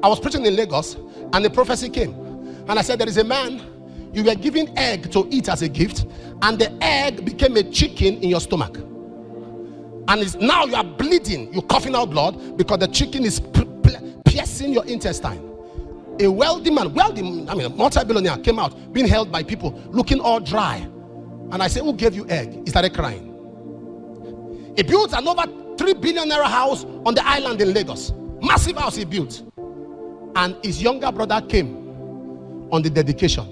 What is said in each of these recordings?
I was preaching in Lagos and the prophecy came. And I said, there is a man, you were given egg to eat as a gift, and the egg became a chicken in your stomach. And now you are bleeding, you're coughing out blood because the chicken is piercing your intestine. A wealthy man, multi-billionaire came out, being held by people, looking all dry. And I said, who gave you egg? He started crying. He built an over 3 billion naira house on the island in Lagos. Massive house he built. And his younger brother came on the dedication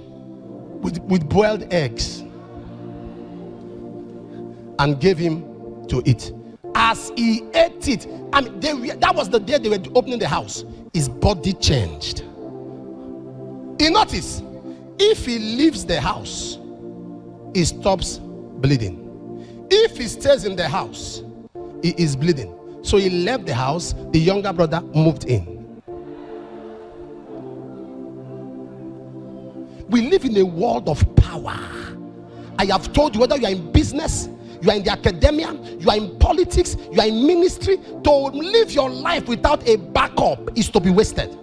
with boiled eggs and gave him to eat. As he ate it, that was the day they were opening the house. His body changed. He noticed, if he leaves the house, he stops bleeding. If he stays in the house, he is bleeding. So he left the house. The younger brother moved in. We live in a world of power. I have told you, whether you are in business, you are in the academia, you are in politics, you are in ministry, to live your life without a backup is to be wasted.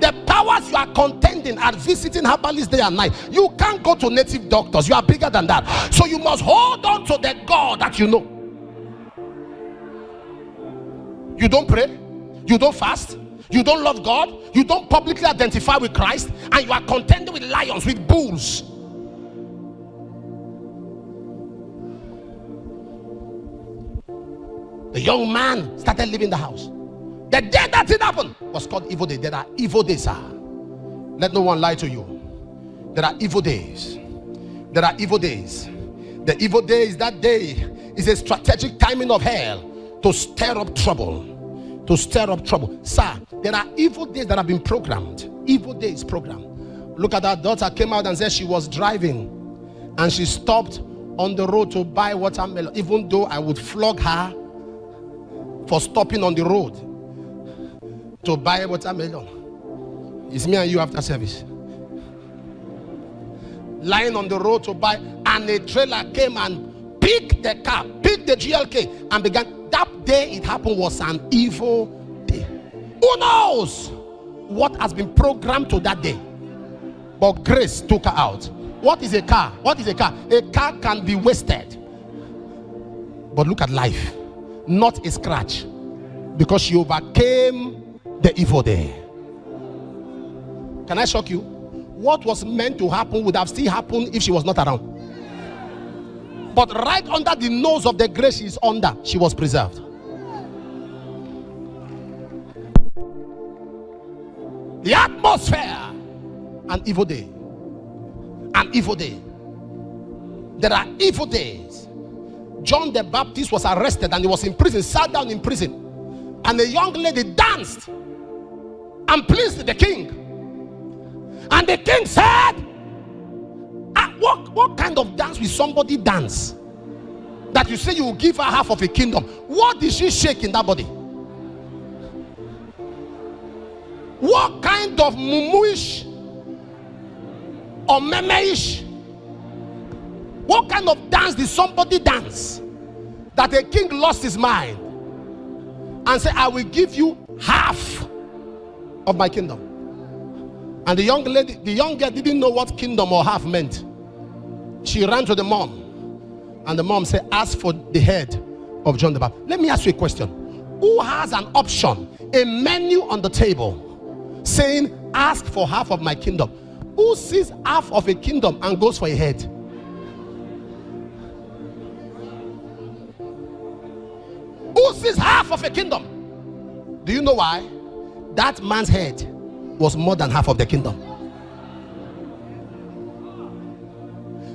The powers you are contending are visiting herbalists day and night. You can't go to native doctors. You are bigger than that. So you must hold on to the God that you know. You don't pray, you don't fast, you don't love God, you don't publicly identify with Christ, and you are contending with lions, with bulls. The young man started leaving the house. The day that it happened was called evil day. There are evil days, sir. Let no one lie to you. There are evil days. There are evil days. The evil days, that day is a strategic timing of hell to stir up trouble. To stir up trouble. Sir, there are evil days that have been programmed. Evil days programmed. Look at that daughter came out and said she was driving and she stopped on the road to buy watermelon, even though I would flog her for stopping on the road to buy watermelon. It's me and you after service. Lying on the road to buy, and a trailer came and picked the car, picked the GLK, and began. That day it happened was an evil day. Who knows what has been programmed to that day? But grace took her out. What is a car? What is a car? A car can be wasted. But look at life. Not a scratch. Because she overcame the evil day. Can I shock you? What was meant to happen would have still happened if she was not around. But right under the nose of the grace she is under, she was preserved. The atmosphere. An evil day. An evil day. There are evil days. John the Baptist was arrested and he was in prison, sat down in prison. And a young lady danced and pleased the king. And the king said, what kind of dance will somebody dance that you say you will give her half of a kingdom? What did she shake in that body? What kind of mumuish or memeish? What kind of dance did somebody dance that a king lost his mind and said, I will give you half of my kingdom? And the young lady, the young girl didn't know what kingdom or half meant. She ran to the mom, and the mom said, ask for the head of John the Baptist. Let me ask you a question. Who has an option, a menu on the table saying, ask for half of my kingdom? Who sees half of a kingdom and goes for a head? Who sees half of a kingdom? Do you know why? That man's head was more than half of the kingdom.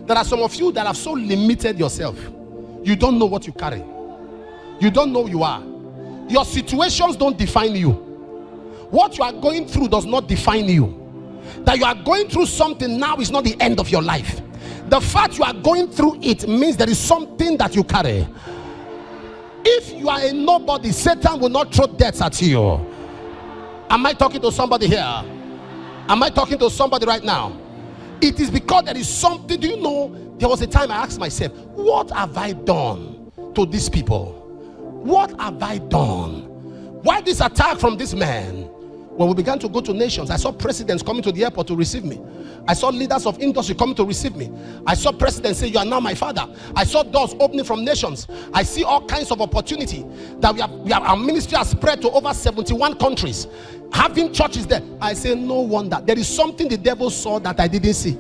There are some of you that have so limited yourself. You don't know what you carry. You don't know who you are. Your situations don't define you. What you are going through does not define you. That you are going through something now is not the end of your life. The fact you are going through it means there is something that you carry. If you are a nobody, Satan will not throw debts at you. Am I talking to somebody here? Am I talking to somebody right now? It is because there is something. Do you know, there was a time I asked myself, what have I done to these people? What have I done? Why this attack from this man? When we began to go to nations, I saw presidents coming to the airport to receive me. I saw leaders of industry coming to receive me. I saw presidents say, "You are now my father." I saw doors opening from nations. I see all kinds of opportunity that our ministry has spread to over 71 countries, having churches there. I say, no wonder. There is something the devil saw that I didn't see.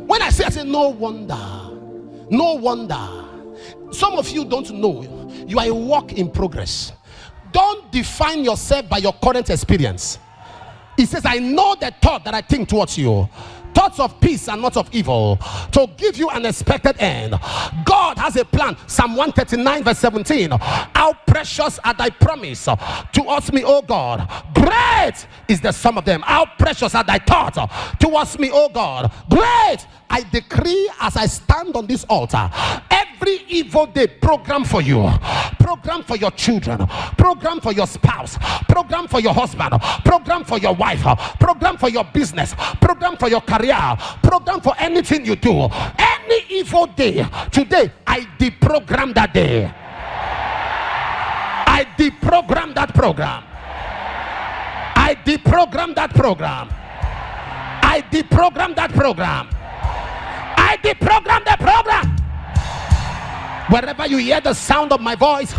When I say, no wonder. No wonder. Some of you don't know. You are a work in progress. Don't define yourself by your current experience. He says, I know the thought that I think towards you, thoughts of peace and not of evil, to give you an expected end. God has a plan. Psalm 139 verse 17. How precious are thy promise towards me, O God. Great is the sum of them. How precious are thy thoughts towards me, O God. Great. I decree as I stand on this altar, every evil day program for you, program for your children, program for your spouse, program for your husband, program for your wife, program for your business, program for your career, program for anything you do. Any evil day, today I deprogram that day. I deprogram that program. I deprogram that program. I deprogram that program. I deprogram the program. Wherever you hear the sound of my voice,